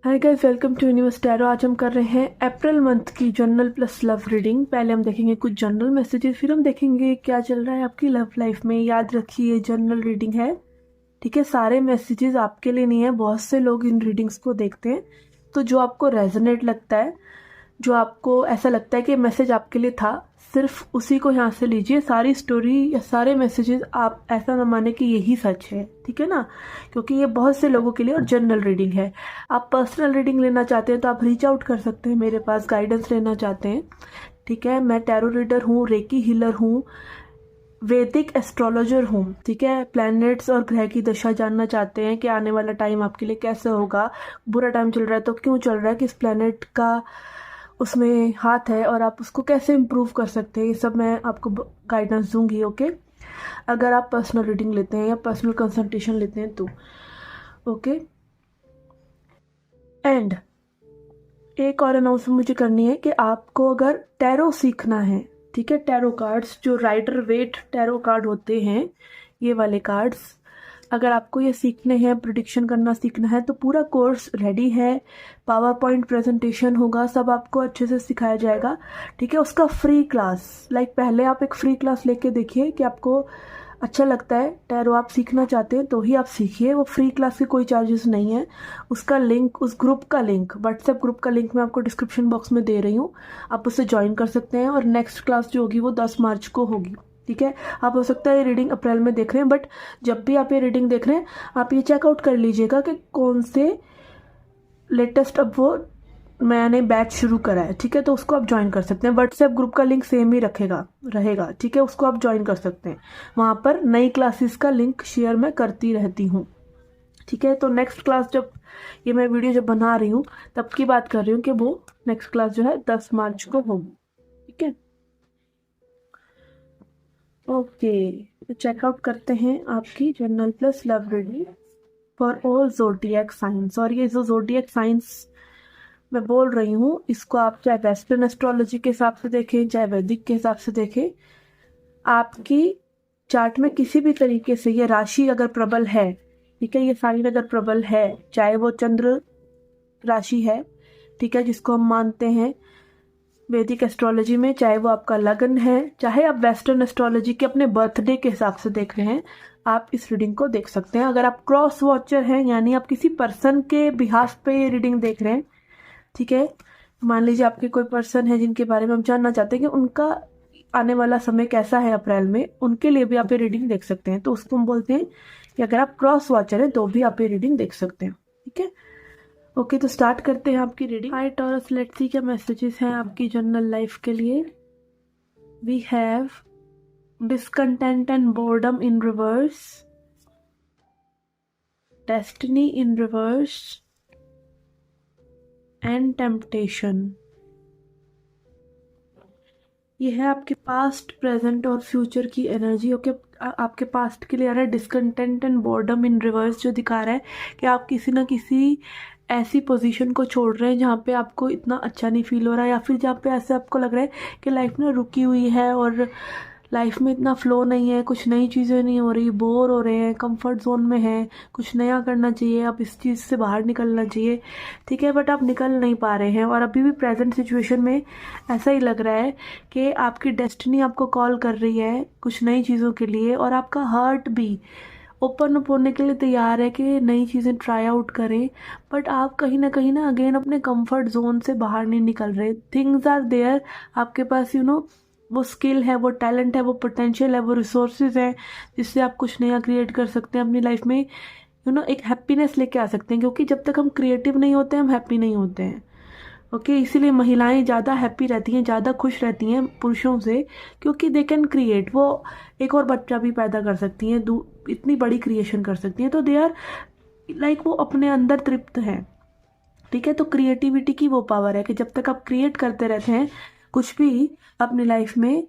Hi guys, welcome to universe tarot. आज हम कर रहे हैं अप्रैल मंथ की जनरल प्लस लव रीडिंग। पहले हम देखेंगे कुछ जनरल मैसेजेस, फिर हम देखेंगे क्या चल रहा है आपकी लव लाइफ में। याद रखिए, जनरल रीडिंग है, ठीक है। सारे मैसेजेस आपके लिए नहीं है। बहुत से लोग इन रीडिंग्स को देखते हैं, तो जो आपको रेजोनेट लगता है, जो आपको ऐसा लगता है कि मैसेज आपके लिए था, सिर्फ उसी को यहाँ से लीजिए। सारी स्टोरी या सारे मैसेजेस आप ऐसा न माने कि यही सच है, ठीक है ना, क्योंकि ये बहुत से लोगों के लिए और जनरल रीडिंग है। आप पर्सनल रीडिंग लेना चाहते हैं तो आप रीच आउट कर सकते हैं मेरे पास। गाइडेंस लेना चाहते हैं, ठीक है। मैं टैरो रीडर हूँ, रेकी हीलर हूँ, वैदिक एस्ट्रोलॉजर हूँ, ठीक है। प्लैनेट्स और ग्रह की दशा जानना चाहते हैं कि आने वाला टाइम आपके लिए कैसे होगा, बुरा टाइम चल रहा है तो क्यों चल रहा है, किस प्लैनेट का उसमें हाथ है और आप उसको कैसे इम्प्रूव कर सकते हैं, ये सब मैं आपको गाइडेंस दूंगी, ओके। अगर आप पर्सनल रीडिंग लेते हैं या पर्सनल कंसल्टेशन लेते हैं तो ओके। एंड एक और अनाउंसमेंट मुझे करनी है कि आपको अगर टैरो सीखना है, ठीक है, टैरो कार्ड्स जो राइडर वेट टैरो कार्ड होते हैं, ये वाले कार्ड्स, अगर आपको ये सीखने हैं, प्रिडिक्शन करना सीखना है, तो पूरा कोर्स रेडी है। पावर पॉइंट प्रेजेंटेशन होगा, सब आपको अच्छे से सिखाया जाएगा, ठीक है। उसका फ्री क्लास, पहले आप एक फ्री क्लास लेके देखिए कि आपको अच्छा लगता है, टैरो आप सीखना चाहते हैं तो ही आप सीखिए। वो फ्री क्लास के कोई चार्जेस नहीं है। उसका लिंक, उस ग्रुप का लिंक, व्हाट्सएप ग्रुप का लिंक मैं आपको डिस्क्रिप्शन बॉक्स में दे रही हूँ, आप उससे ज्वाइन कर सकते हैं। और नेक्स्ट क्लास जो होगी वो 10 मार्च को होगी, ठीक है। आप हो सकता है ये रीडिंग अप्रैल में देख रहे हैं, बट जब भी आप ये रीडिंग देख रहे हैं आप ये चेकआउट कर लीजिएगा कि कौन से लेटेस्ट अब वो मैंने बैच शुरू करा है, ठीक है। तो उसको आप ज्वाइन कर सकते हैं। व्हाट्सएप ग्रुप का लिंक सेम ही रहेगा, ठीक है। उसको आप ज्वाइन कर सकते हैं। वहाँ पर नई क्लासेस का लिंक शेयर मैं करती रहती हूँ, ठीक है। तो नेक्स्ट क्लास, जब ये मैं वीडियो जब बना रही हूँ तब की बात कर रही हूँ कि वो नेक्स्ट क्लास जो है 10 मार्च को होगी, ठीक है। ओके, तो चेकआउट करते हैं आपकी general plus love reading for all zodiac science. और ये जो ज़ोडिएक साइंस मैं बोल रही हूँ, इसको आप चाहे वेस्टर्न एस्ट्रोलॉजी के हिसाब से देखें, चाहे वैदिक के हिसाब से देखें, आपकी चार्ट में किसी भी तरीके से ये राशि अगर प्रबल है, ठीक है, ये साइन अगर प्रबल है, चाहे वो चंद्र राशि है, ठीक है, जिसको हम मानते हैं वैदिक एस्ट्रोलॉजी में, चाहे वो आपका लगन है, चाहे आप वेस्टर्न एस्ट्रोलॉजी के अपने बर्थडे के हिसाब से देख रहे हैं, आप इस रीडिंग को देख सकते हैं। अगर आप क्रॉस वॉचर हैं, यानी आप किसी पर्सन के बिहाफ पे ये रीडिंग देख रहे हैं, ठीक है, मान लीजिए आपके कोई पर्सन है जिनके बारे में हम जानना चाहते हैं कि उनका आने वाला समय कैसा है अप्रैल में, उनके लिए भी आप ये रीडिंग देख सकते हैं। तो उसको हम बोलते हैं कि अगर आप क्रॉस वॉचर हैं तो भी आप ये रीडिंग देख सकते हैं, ठीक है। ओके, तो स्टार्ट करते हैं आपकी reading. Hi Taurus, let's see क्या मैसेजेस हैं आपकी जनरल लाइफ के लिए। We have discontent and boredom in reverse, destiny in reverse and temptation. ये है आपके पास्ट, प्रेजेंट और फ्यूचर की एनर्जी, ओके। आपके पास्ट के लिए आ रहा है discontent and boredom in reverse, जो दिखा रहा है कि आप किसी ना किसी ऐसी पोजीशन को छोड़ रहे हैं जहाँ पे आपको इतना अच्छा नहीं फील हो रहा है, या फिर जहाँ पे ऐसे आपको लग रहा है कि लाइफ ना रुकी हुई है और लाइफ में इतना फ्लो नहीं है, कुछ नई चीज़ें नहीं हो रही, बोर हो रहे हैं, कंफर्ट जोन में हैं, कुछ नया करना चाहिए, अब इस चीज़ से बाहर निकलना चाहिए, ठीक है, बट आप निकल नहीं पा रहे हैं। और अभी भी प्रेजेंट सिचुएशन में ऐसा ही लग रहा है कि आपकी डेस्टिनी आपको कॉल कर रही है कुछ नई चीज़ों के लिए, और आपका हार्ट भी ओपन अप होने के लिए तैयार है कि नई चीज़ें ट्राई आउट करें, बट आप कहीं ना अगेन अपने कंफर्ट जोन से बाहर नहीं निकल रहे। थिंग्स आर देयर, आपके पास वो स्किल है, वो टैलेंट है, वो पोटेंशियल है, वो रिसोर्सेज हैं जिससे आप कुछ नया क्रिएट कर सकते हैं अपनी लाइफ में, एक हैप्पीनेस लेके आ सकते हैं, क्योंकि जब तक हम क्रिएटिव नहीं होते हम हैप्पी नहीं होते हैं, ओके। इसीलिए महिलाएं ज़्यादा हैप्पी रहती हैं, ज़्यादा खुश रहती हैं पुरुषों से, क्योंकि दे कैन क्रिएट, वो एक और बच्चा भी पैदा कर सकती हैं, इतनी बड़ी क्रिएशन कर सकती हैं, तो दे आर वो अपने अंदर तृप्त हैं, ठीक है। तो क्रिएटिविटी की वो पावर है कि जब तक आप क्रिएट करते रहते हैं कुछ भी अपनी लाइफ में,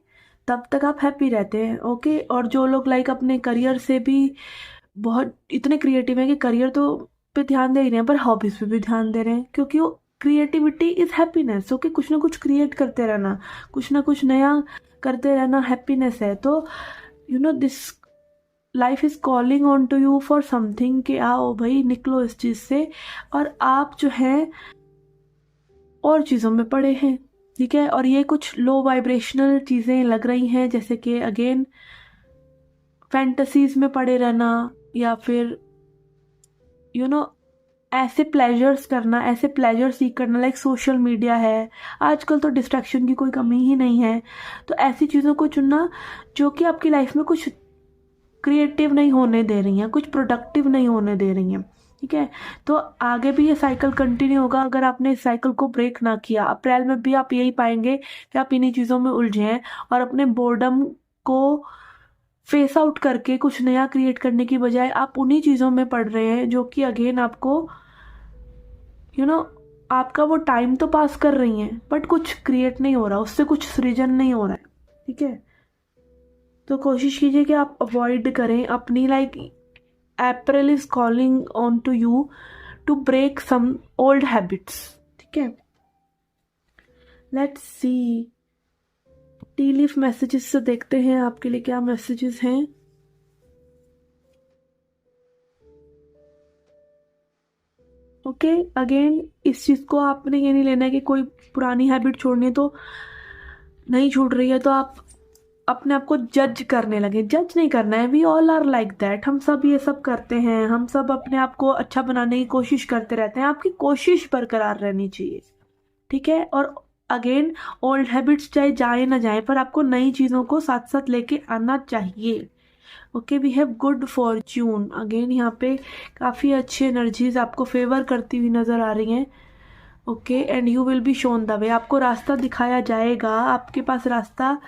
तब तक आप हैप्पी रहते हैं, ओके। और जो लोग अपने करियर से भी बहुत इतने क्रिएटिव हैं कि करियर तो पे ध्यान दे ही रहे हैं पर हॉबीज पे भी ध्यान दे रहे हैं, क्योंकि वो क्रिएटिविटी इज हैप्पीनेस, ओके। कुछ ना कुछ क्रिएट करते रहना, कुछ ना कुछ नया करते रहना हैप्पीनेस है। तो this life is calling on to you for something कि आओ भाई निकलो इस चीज़ से, और आप जो है और चीज़ों में पड़े हैं, ठीक है। और ये कुछ लो वाइब्रेशनल चीज़ें लग रही हैं, जैसे कि अगेन फैंटेसीज में पड़े रहना, या फिर ऐसे प्लेजर्स करना, ऐसे प्लेजर सीख करना, लाइक सोशल मीडिया है आजकल, तो डिस्ट्रैक्शन की कोई कमी ही नहीं है। तो ऐसी चीज़ों को चुनना जो कि आपकी लाइफ में कुछ क्रिएटिव नहीं होने दे रही हैं, कुछ प्रोडक्टिव नहीं होने दे रही हैं, ठीक है। तो आगे भी ये साइकिल कंटिन्यू होगा अगर आपने इस साइकिल को ब्रेक ना किया। अप्रैल में भी आप यही पाएंगे कि आप इन्हीं चीज़ों में उलझे हैं, और अपने बोर्डम को फेस आउट करके कुछ नया क्रिएट करने की बजाय आप उन्हीं चीज़ों में पढ़ रहे हैं जो कि अगेन आपको आपका वो टाइम तो पास कर रही हैं, बट कुछ क्रिएट नहीं हो रहा, उससे कुछ सृजन नहीं हो रहा है, ठीक है। तो कोशिश कीजिए कि आप अवॉइड करें अपनी, like April is calling on to you to break some old habits, ठीक है। Let's see tea leaf messages से देखते हैं आपके लिए क्या मैसेजेस हैं। ओके, अगेन इस चीज़ को आपने ये नहीं लेना है कि कोई पुरानी हैबिट छोड़नी है तो नहीं छूट रही है तो आप अपने आप को जज करने लगे। जज नहीं करना है, we all are like that, हम सब ये सब करते हैं, हम सब अपने आप को अच्छा बनाने की कोशिश करते रहते हैं। आपकी कोशिश बरकरार रहनी चाहिए, ठीक है। और अगेन ओल्ड हैबिट्स चाहे जाए ना जाए, पर आपको नई चीज़ों को साथ साथ लेके आना चाहिए। Okay, we have good fortune, again यहाँ पे काफ़ी अच्छी एनर्जीज आपको फेवर करती हुई नज़र आ रही हैं। Okay, and you will be shown the way, आपको रास्ता दिखाया जाएगा, आपके पास रास्ता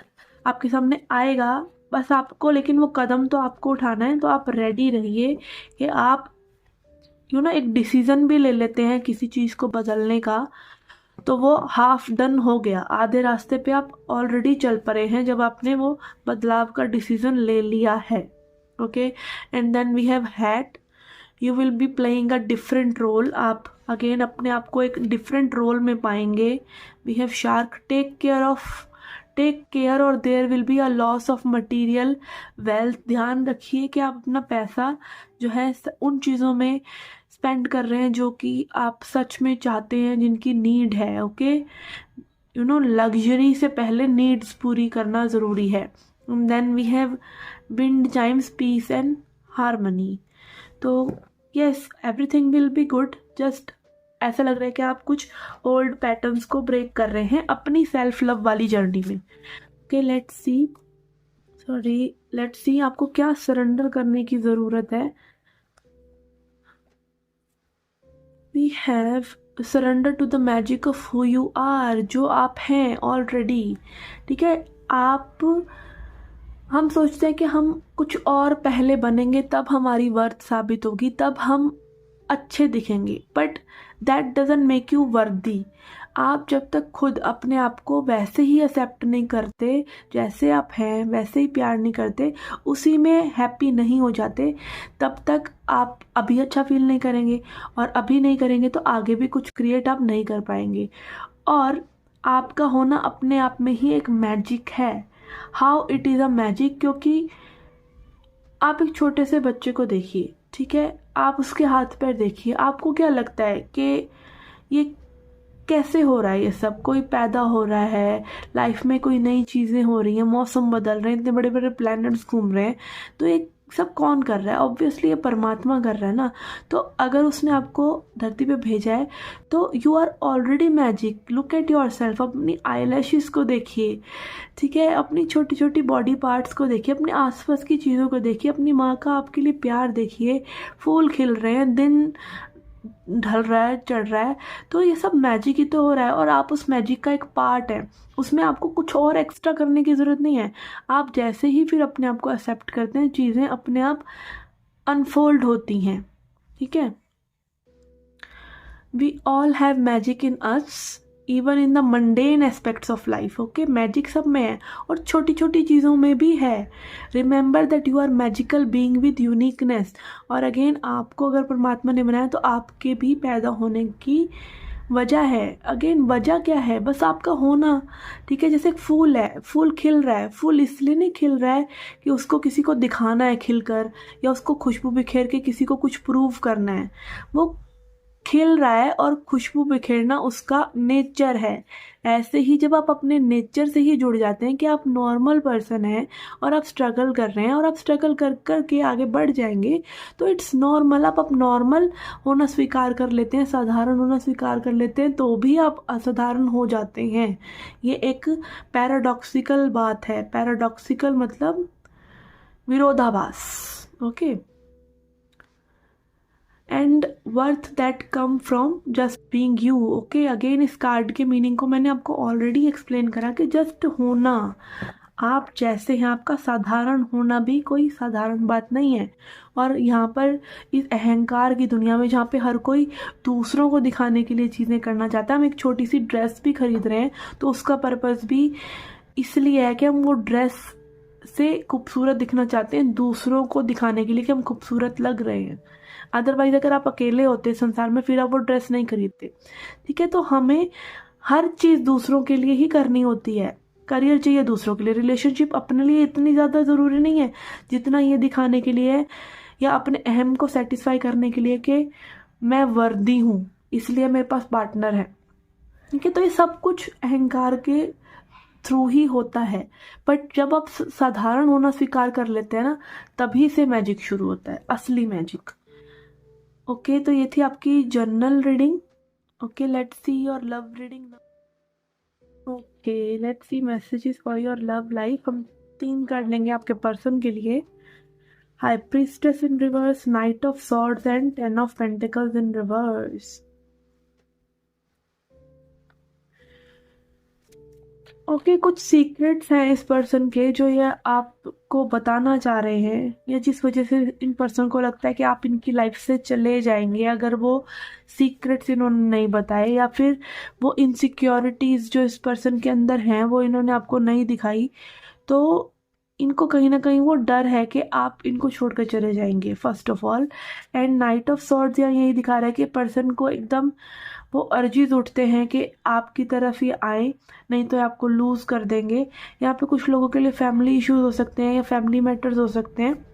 आपके सामने आएगा, बस आपको, लेकिन वो कदम तो आपको उठाना है। तो आप रेडी रहिए कि आप एक डिसीज़न भी ले लेते हैं किसी चीज़ को बदलने का, तो वो हाफ डन हो गया, आधे रास्ते पे आप ऑलरेडी चल पड़े हैं जब आपने वो बदलाव का डिसीज़न ले लिया है। Okay, and then we have hat, you will be playing a different role, आप अगेन अपने आप को एक डिफरेंट रोल में पाएंगे। We have shark, take care और there will be a loss of material wealth, ध्यान रखिए कि आप अपना पैसा जो है उन चीज़ों में स्पेंड कर रहे हैं जो कि आप सच में चाहते हैं, जिनकी नीड है। ओके, लग्जरी से पहले नीड्स पूरी करना ज़रूरी है। Then we have wind chimes, peace and harmony. तो yes, everything will be good, just ऐसा लग रहा है कि आप कुछ ओल्ड पैटर्न्स को ब्रेक कर रहे हैं अपनी सेल्फ लव वाली जर्नी में। ओके, लेट्स सी आपको क्या सरेंडर करने की ज़रूरत है। We have surrender to the magic of who you are, जो आप हैं ऑलरेडी, ठीक है। हम सोचते हैं कि हम कुछ और पहले बनेंगे तब हमारी वर्थ साबित होगी, तब हम अच्छे दिखेंगे, but that doesn't make you वर्दी। आप जब तक खुद अपने आप को वैसे ही एक्सेप्ट नहीं करते, जैसे आप हैं वैसे ही प्यार नहीं करते, उसी में हैप्पी नहीं हो जाते, तब तक आप अभी अच्छा फील नहीं करेंगे, और अभी नहीं करेंगे तो आगे भी कुछ क्रिएट आप नहीं कर पाएंगे। और आपका होना अपने आप में ही एक मैजिक है। How it is a magic, क्योंकि आप एक छोटे से बच्चे को देखिए, ठीक है, आप उसके हाथ पैर देखिए, आपको क्या लगता है कि ये कैसे हो रहा है, ये सब कोई पैदा हो रहा है, लाइफ में कोई नई चीज़ें हो रही हैं, मौसम बदल रहे हैं, इतने बड़े बड़े प्लैनेट्स घूम रहे हैं, तो ये सब कौन कर रहा है? ऑब्वियसली ये परमात्मा कर रहा है ना। तो अगर उसने आपको धरती पे भेजा है तो you are already magic. Look at your self, अपनी आईलैशेस को देखिए, ठीक है, अपनी छोटी छोटी बॉडी पार्ट्स को देखिए, अपने आसपास की चीज़ों को देखिए, अपनी माँ का आपके लिए प्यार देखिए, फूल खिल रहे हैं, दिन ढल रहा है, चढ़ रहा है, तो ये सब मैजिक ही तो हो रहा है, और आप उस मैजिक का एक पार्ट है। उसमें आपको कुछ और एक्स्ट्रा करने की ज़रूरत नहीं है। आप जैसे ही फिर अपने आप को एक्सेप्ट करते हैं, चीज़ें अपने आप अनफोल्ड होती हैं, ठीक है। We all have magic in us, even in the mundane aspects of life. Okay, magic सब में है और छोटी छोटी चीज़ों में भी है। Remember that you are magical being with uniqueness. और अगेन, आपको अगर परमात्मा ने बनाया तो आपके भी पैदा होने की वजह है। अगेन वजह क्या है, बस आपका होना। ठीक है, जैसे एक फूल है, फूल खिल रहा है, फूल इसलिए नहीं खिल रहा है कि उसको किसी को दिखाना है खिलकर, या उसको खुशबू बिखेर के किसी को कुछ प्रूव करना है। वो खिल रहा है और खुशबू बिखेरना उसका नेचर है। ऐसे ही जब आप अपने नेचर से ही जुड़ जाते हैं कि आप नॉर्मल पर्सन हैं और आप स्ट्रगल कर रहे हैं और आप स्ट्रगल कर कर के आगे बढ़ जाएंगे, तो इट्स नॉर्मल। आप नॉर्मल होना स्वीकार कर लेते हैं, साधारण होना स्वीकार कर लेते हैं, तो भी आप असाधारण हो जाते हैं। ये एक पैराडॉक्सिकल बात है। पैराडॉक्सिकल मतलब विरोधाभास। Okay, and worth that come from just being you. Okay, again इस कार्ड के मीनिंग को मैंने आपको ऑलरेडी एक्सप्लेन करा कि जस्ट होना, आप जैसे हैं, आपका साधारण होना भी कोई साधारण बात नहीं है। और यहाँ पर इस अहंकार की दुनिया में जहाँ पे हर कोई दूसरों को दिखाने के लिए चीज़ें करना चाहता है, हम एक छोटी सी ड्रेस भी खरीद रहे हैं तो उसका पर्पज़ भी इसलिए है कि हम वो ड्रेस से खूबसूरत दिखना चाहते हैं, दूसरों को दिखाने के लिए कि हम खूबसूरत लग रहे हैं। अदरवाइज अगर आप अकेले होते संसार में, फिर आप वो ड्रेस नहीं खरीदते। ठीक है, तो हमें हर चीज़ दूसरों के लिए ही करनी होती है। करियर चाहिए दूसरों के लिए, रिलेशनशिप अपने लिए इतनी ज़्यादा ज़रूरी नहीं है जितना ये दिखाने के लिए है, या अपने अहम को सेटिस्फाई करने के लिए कि मैं वर्दी हूँ इसलिए मेरे पास पार्टनर है। ठीक है, तो ये सब कुछ अहंकार के थ्रू ही होता है। बट जब आप साधारण होना स्वीकार कर लेते हैं ना, तभी से मैजिक शुरू होता है, असली मैजिक। ओके, तो ये थी आपकी journal reading. Okay, let's see your love reading. Okay, let's C messages for your love life. हम 3 कार्ड लेंगे आपके पर्सन के लिए। High priestess in reverse, night of swords and 10 of pentacles in reverse. Okay, कुछ secrets हैं इस person के जो ये आपको बताना चाह रहे हैं, या जिस वजह से इन पर्सन को लगता है कि आप इनकी लाइफ से चले जाएंगे अगर वो सीक्रेट्स इन्होंने नहीं बताए, या फिर वो इनसिक्योरिटीज़ जो इस पर्सन के अंदर हैं वो इन्होंने आपको नहीं दिखाई। तो इनको कहीं ना कहीं वो डर है कि आप इनको छोड़कर चले जाएंगे, first of all. And night of swords यहाँ यही दिखा रहा है कि पर्सन को एकदम वो अर्जीज उठते हैं कि आपकी तरफ ही आए, नहीं तो आपको लूज़ कर देंगे। यहाँ पे कुछ लोगों के लिए फैमिली इश्यूज हो सकते हैं या फैमिली मैटर्स हो सकते हैं,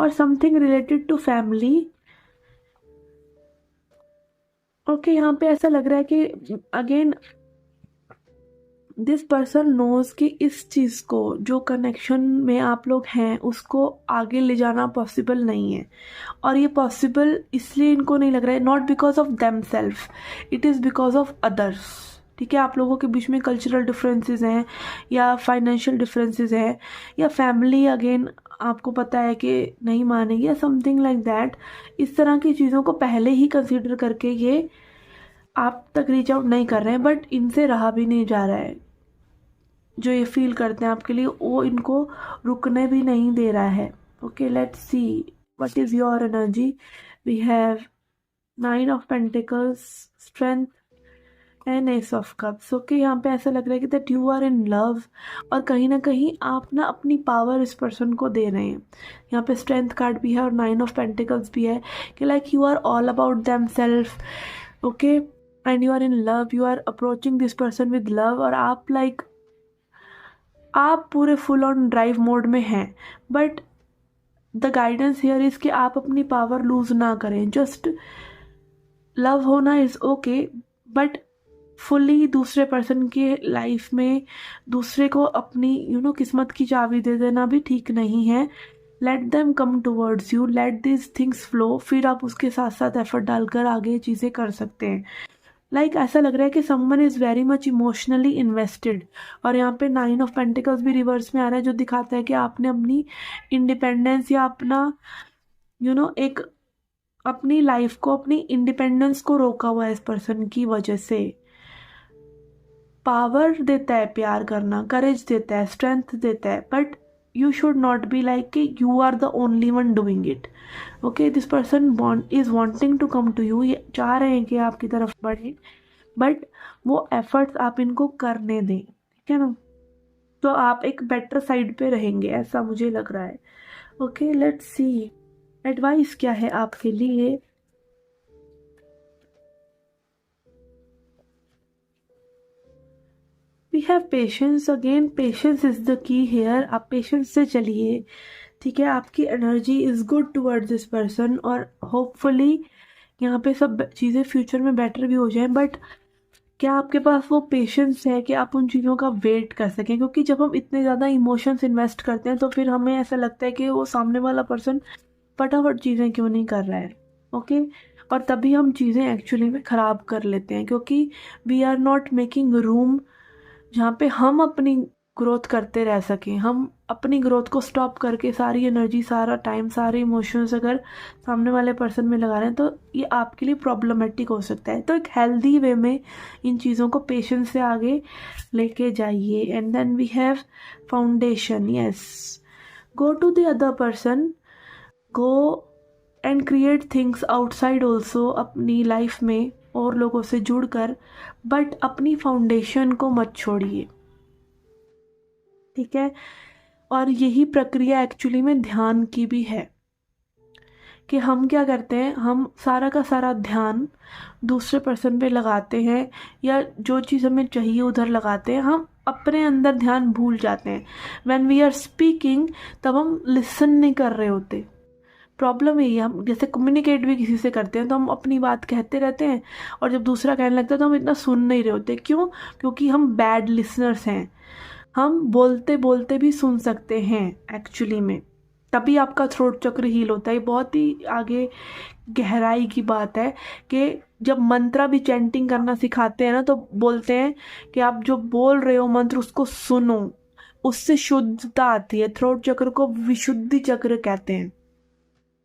और something related to family. Okay, यहाँ पे ऐसा लग रहा है कि अगेन दिस पर्सन नोज कि इस चीज़ को, जो कनेक्शन में आप लोग हैं, उसको आगे ले जाना पॉसिबल नहीं है। और ये पॉसिबल इसलिए इनको नहीं लग रहा है, not because of them self, it is because of others. ठीक है, आप लोगों के बीच में कल्चरल डिफरेंसेस हैं, या फाइनेंशियल डिफरेंसेस हैं, या फैमिली अगेन आपको पता है कि नहीं मानेगी, या समथिंग लाइक दैट। इस तरह की चीज़ों को पहले ही कंसीडर करके ये आप तक रीच आउट नहीं कर रहे हैं, बट इनसे रहा भी नहीं जा रहा है। जो ये फील करते हैं आपके लिए, वो इनको रुकने भी नहीं दे रहा है। Okay, let's see what is your energy. We have 9 of pentacles, strength and ace of cups. Okay, यहाँ पे ऐसा लग रहा है कि that you are in love, और कहीं ना कहीं आप ना अपनी पावर इस पर्सन को दे रहे हैं। यहाँ पे स्ट्रेंथ कार्ड भी है और 9 ऑफ पेंटिकल्स भी है कि like you are all about them self. Okay, and you are in love, you are approaching this person with love, और आप लाइक आप पूरे फुल ऑन ड्राइव मोड में हैं। But the guidance here is कि आप अपनी पावर लूज ना करें। जस्ट लव होना इज़ ओके, बट फुली दूसरे पर्सन के लाइफ में दूसरे को अपनी किस्मत की चाबी दे देना भी ठीक नहीं है। Let them come towards you, let this things flow, फिर आप उसके साथ साथ एफर्ट डालकर आगे चीज़ें कर सकते हैं। लाइक ऐसा लग रहा है कि someone is very much emotionally invested. और यहाँ पे 9 ऑफ पेंटिकल्स भी रिवर्स में आ रहा है, जो दिखाता है कि आपने अपनी इंडिपेंडेंस या अपना एक अपनी लाइफ को, अपनी इंडिपेंडेंस को रोका हुआ है इस पर्सन की वजह से। पावर देता है प्यार करना, करेज देता है, स्ट्रेंथ देता है, but you should not be like कि you are the only one doing it. Okay, this person is wanting to come to you, ये चाह रहे हैं कि आपकी तरफ बढ़े, बट वो एफर्ट्स आप इनको करने दें। ठीक है ना, तो आप एक बेटर साइड पे रहेंगे, ऐसा मुझे लग रहा है। ओके, लेट्स सी एडवाइस क्या है आपके लिए। Have patience, again patience is the key here. आप पेशेंस से चलिए, ठीक है। आपकी energy is good towards this person और होपफुली यहाँ पे सब चीज़ें फ्यूचर में बेटर भी हो जाएं। बट क्या आपके पास वो पेशेंस है कि आप उन चीज़ों का वेट कर सकें? क्योंकि जब हम इतने ज़्यादा इमोशंस इन्वेस्ट करते हैं तो फिर हमें ऐसा लगता है कि वो सामने वाला पर्सन फटाफट चीज़ें क्यों नहीं कर रहा है, ओके। और तभी हम चीज़ें एक्चुअली में ख़राब कर लेते हैं, क्योंकि we are not making room जहाँ पे हम अपनी ग्रोथ करते रह सकें। हम अपनी ग्रोथ को स्टॉप करके सारी एनर्जी, सारा टाइम, सारे इमोशंस अगर सामने वाले पर्सन में लगा रहे हैं तो ये आपके लिए प्रॉब्लमेटिक हो सकता है। तो एक हेल्दी वे में इन चीज़ों को पेशेंस से आगे लेके जाइए। And then we have foundation. Yes, go to the other person, go and create things outside also अपनी लाइफ में और लोगों से जुड़कर, बट अपनी फाउंडेशन को मत छोड़िए, ठीक है। और यही प्रक्रिया एक्चुअली में ध्यान की भी है कि हम क्या करते हैं, हम सारा का सारा ध्यान दूसरे पर्सन पे लगाते हैं या जो चीज़ हमें चाहिए उधर लगाते हैं, हम अपने अंदर ध्यान भूल जाते हैं। व्हेन वी आर स्पीकिंग तब हम लिसन नहीं कर रहे होते। प्रॉब्लम यही है, हम जैसे कम्युनिकेट भी किसी से करते हैं तो हम अपनी बात कहते रहते हैं और जब दूसरा कहने लगता है तो हम इतना सुन नहीं रहे होते। क्यों? क्योंकि हम बैड लिसनर्स हैं। हम बोलते बोलते भी सुन सकते हैं एक्चुअली में, तभी आपका थ्रोट चक्र हील होता है। ये बहुत ही आगे गहराई की बात है कि जब मंत्रा भी चैंटिंग करना सिखाते हैं ना तो बोलते हैं कि आप जो बोल रहे हो मंत्र उसको सुनो, उससे शुद्धता आती है। थ्रोट चक्र को विशुद्धि चक्र कहते हैं,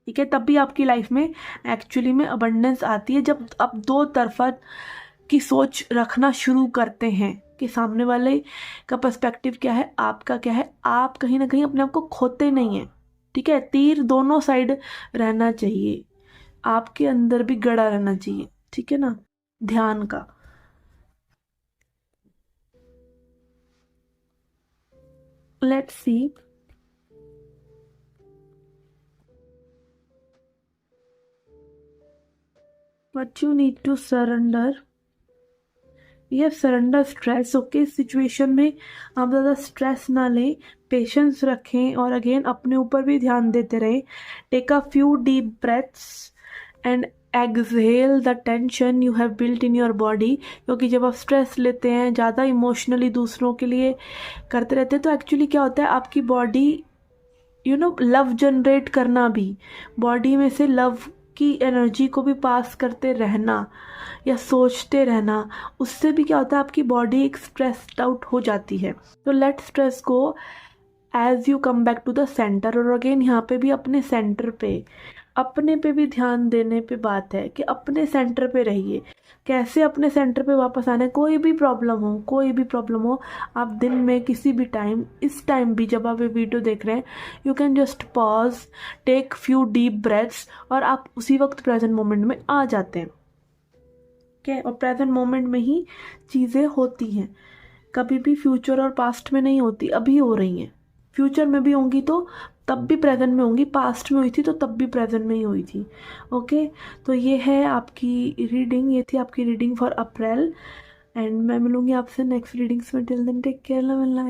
ठीक है। तब भी आपकी लाइफ में एक्चुअली में अबंडेंस आती है जब आप दो तरफा की सोच रखना शुरू करते हैं कि सामने वाले का पर्सपेक्टिव क्या है, आपका क्या है। आप कहीं ना कहीं अपने आप को खोते नहीं हैं, ठीक है। तीर दोनों साइड रहना चाहिए, आपके अंदर भी गड़ा रहना चाहिए, ठीक है ना, ध्यान का। Let's see, what you need to surrender। ये सरेंडर स्ट्रेस, ओके। सिचुएशन में आप ज़्यादा स्ट्रेस ना लें, पेशेंस रखें और अगेन अपने ऊपर भी ध्यान देते रहें। Take a few deep breaths and exhale the tension you have built in your body. क्योंकि जब आप स्ट्रेस लेते हैं, ज़्यादा इमोशनली दूसरों के लिए करते रहते हैं तो एक्चुअली क्या होता है, आपकी बॉडी लव जनरेट करना भी, बॉडी में से लव की एनर्जी को भी पास करते रहना या सोचते रहना, उससे भी क्या होता है, आपकी बॉडी एक स्ट्रेस्ड आउट हो जाती है। तो let stress go as you come back to the center. और अगेन यहाँ पे भी अपने सेंटर पे, अपने पे भी ध्यान देने पे बात है कि अपने सेंटर पे रहिए। कैसे अपने सेंटर पे वापस आना है? कोई भी प्रॉब्लम हो, आप दिन में किसी भी टाइम, इस टाइम भी जब आप ये वीडियो देख रहे हैं, you can just pause, take few deep breaths और आप उसी वक्त प्रेजेंट मोमेंट में आ जाते हैं, ठीक है। और प्रेजेंट मोमेंट में ही चीज़ें होती हैं, कभी भी फ्यूचर और पास्ट में नहीं होती। अभी हो रही हैं, फ्यूचर में भी होंगी तो तब भी प्रेजेंट में होंगी, पास्ट में हुई थी तो तब भी प्रेजेंट में ही हुई थी, ओके। तो ये है आपकी रीडिंग, ये थी आपकी रीडिंग फॉर अप्रैल। एंड मैं मिलूंगी आपसे नेक्स्ट रीडिंग्स में। Till then take care, love and light.